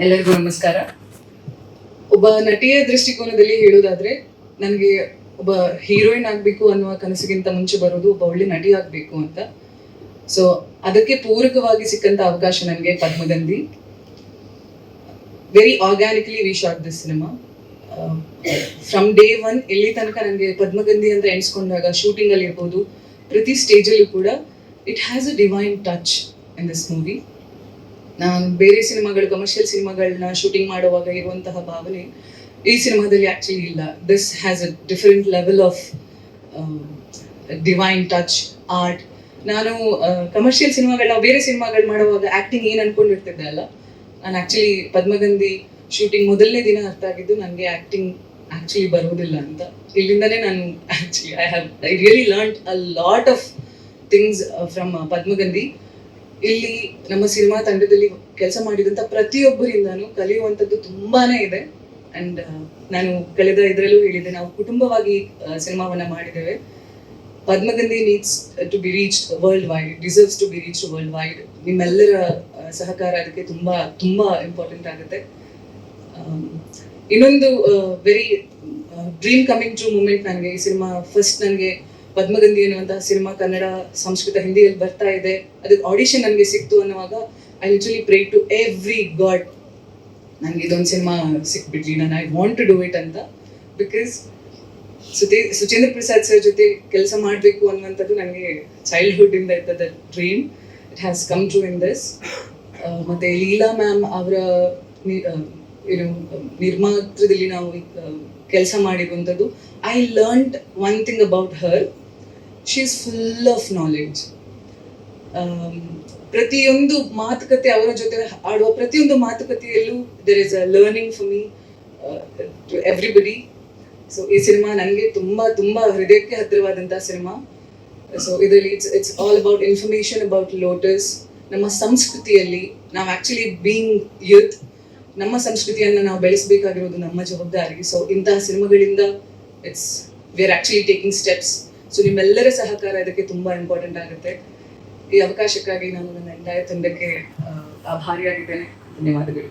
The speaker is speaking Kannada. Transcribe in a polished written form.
ಎಲ್ಲರಿಗೂ ನಮಸ್ಕಾರ. ಒಬ್ಬ ನಟಿಯ ದೃಷ್ಟಿಕೋನದಲ್ಲಿ ಹೇಳೋದಾದ್ರೆ, ನನಗೆ ಒಬ್ಬ ಹೀರೋಯಿನ್ ಆಗಬೇಕು ಅನ್ನುವ ಕನಸಿಗಿಂತ ಮುಂಚೆ ಬರೋದು ಒಬ್ಬ ಒಳ್ಳೆ ನಟಿ ಆಗಬೇಕು ಅಂತ. ಸೊ ಅದಕ್ಕೆ ಪೂರಕವಾಗಿ ಸಿಕ್ಕಂತ ಅವಕಾಶ ನನಗೆ Padmagandhi. Very organically we shot this cinema. From day one ಇಲ್ಲಿ ತನಕ ನನಗೆ ಪದ್ಮಗಂಧಿ ಅಂತ ಎಣಿಸ್ಕೊಂಡಾಗ ಶೂಟಿಂಗ್ ಅಲ್ಲಿ ಇರ್ಬೋದು, ಪ್ರತಿ ಸ್ಟೇಜಲ್ಲೂ ಕೂಡ it has a divine touch in this movie. ನಾನು ಬೇರೆ ಸಿನಿಮಾಗಳು, ಕಮರ್ಷಿಯಲ್ ಸಿನಿಮಾಗಳನ್ನ ಶೂಟಿಂಗ್ ಮಾಡುವಾಗ ಇರುವಂತಹ ಭಾವನೆ ಈ ಸಿನಿಮಾದಲ್ಲಿ ಆಕ್ಚುಲಿ ಇಲ್ಲ. This has a different level of divine touch, art. ನಾನು ಕಮರ್ಷಿಯಲ್ ಸಿನಿಮಾಗಳು, ನಾವು ಬೇರೆ ಸಿನಿಮಾಗಳು ಮಾಡುವಾಗ ಆಕ್ಟಿಂಗ್ ಏನು ಅನ್ಕೊಂಡಿರ್ತಿದ್ದೆ ಅಲ್ಲ, ನಾನು ಆಕ್ಚುಲಿ ಪದ್ಮಗಂಧಿ ಶೂಟಿಂಗ್ ಮೊದಲನೇ ದಿನ ಅರ್ಥ ಆಗಿದ್ದು ನನಗೆ ಆಕ್ಟಿಂಗ್ ಆಕ್ಚುಲಿ ಬರೋದಿಲ್ಲ ಅಂತ. ಇಲ್ಲಿಂದನೇ ನಾನು actually I really learned a lot of things from Padmagandhi. ಇಲ್ಲಿ ನಮ್ಮ ಸಿನಿಮಾ ತಂಡದಲ್ಲಿ ಕೆಲಸ ಮಾಡಿದಂಥ ಪ್ರತಿಯೊಬ್ಬರಿಂದಾನು ಕಲಿಯುವಂಥದ್ದು ತುಂಬಾನೇ ಇದೆ. ಅಂಡ್ ನಾನು ಕಳೆದ ಇದರಲ್ಲೂ ಹೇಳಿದ್ದೆ, ನಾವು ಕುಟುಂಬವಾಗಿ ಸಿನಿಮಾವನ್ನ ಮಾಡಿದ್ದೇವೆ. Padmagandhi needs to be reached world wide, deserves to be reached world wide. ನಿಮ್ಮೆಲ್ಲರ ಸಹಕಾರ ಅದಕ್ಕೆ ತುಂಬಾ ತುಂಬಾ ಇಂಪಾರ್ಟೆಂಟ್ ಆಗುತ್ತೆ. ಇನ್ನೊಂದು very dream coming true moment ನನಗೆ ಈ ಸಿನಿಮಾ. ಫಸ್ಟ್ ನನಗೆ ಪದ್ಮಗಂಧಿ ಅನ್ನುವಂತಹ ಸಿನಿಮಾ ಕನ್ನಡ, ಸಂಸ್ಕೃತ, ಹಿಂದಿಯಲ್ಲಿ ಬರ್ತಾ ಇದೆ, ಅದಕ್ಕೆ ಆಡಿಷನ್ ನನಗೆ ಸಿಕ್ತು ಅನ್ನುವಾಗ I literally pray to every god, ನನಗೆ ಇದೊಂದು ಸಿನಿಮಾ ಸಿಕ್ಬಿಡ್ಲಿ, ನಾನು I want to do it ಅಂತ. ಬಿಕಾಸ್ ಸುಚೇಂದ್ರ ಪ್ರಸಾದ್ ಸರ್ ಜೊತೆ ಕೆಲಸ ಮಾಡಬೇಕು ಅನ್ನುವಂಥದ್ದು ನನಗೆ ಚೈಲ್ಡ್ಹುಡ್ ಇಂದ ಇದ್ದದ dream. It has come true in this. ಮತ್ತೆ ಲೀಲಾ ಮ್ಯಾಮ್ ಅವರ ಏನು ನಿರ್ಮಾತ್ರದಲ್ಲಿ ನಾವು ಕೆಲಸ ಮಾಡಿರುವಂಥದ್ದು, I learned one thing about her. She is full of knowledge. ಪ್ರತಿಯೊಂದು ಮಾತುಕತೆ, ಅವರ ಜೊತೆ ಆಡುವ ಪ್ರತಿಯೊಂದು ಮಾತುಕತೆಯಲ್ಲೂ there is a learning for me, to everybody. So ಈ ಸಿನಿಮಾ ನನಗೆ ತುಂಬ ತುಂಬ ಹೃದಯಕ್ಕೆ ಹತ್ತಿರವಾದಂಥ ಸಿನಿಮಾ. ಸೊ ಇದರಲ್ಲಿ it's all about information about lotus. ನಮ್ಮ ಸಂಸ್ಕೃತಿಯಲ್ಲಿ ನಾವು ಆ್ಯಕ್ಚುಲಿ ಬೀಯಿಂಗ್ ಯೂತ್, ನಮ್ಮ ಸಂಸ್ಕೃತಿಯನ್ನು ನಾವು ಬೆಳೆಸಬೇಕಾಗಿರೋದು ನಮ್ಮ ಜವಾಬ್ದಾರಿ. ಸೊ ಇಂತಹ ಸಿನಿಮಾಗಳಿಂದ we are actually taking steps. So ನಿಮ್ಮೆಲ್ಲರ ಸಹಕಾರ ಇದಕ್ಕೆ ತುಂಬ ಇಂಪಾರ್ಟೆಂಟ್ ಆಗುತ್ತೆ. ಈ ಅವಕಾಶಕ್ಕಾಗಿ ನಾನು ನನ್ನ ಎಂಟೈರ್ ತಂಡಕ್ಕೆ ಆಭಾರಿಯಾಗಿದ್ದೇನೆ. ಧನ್ಯವಾದಗಳು.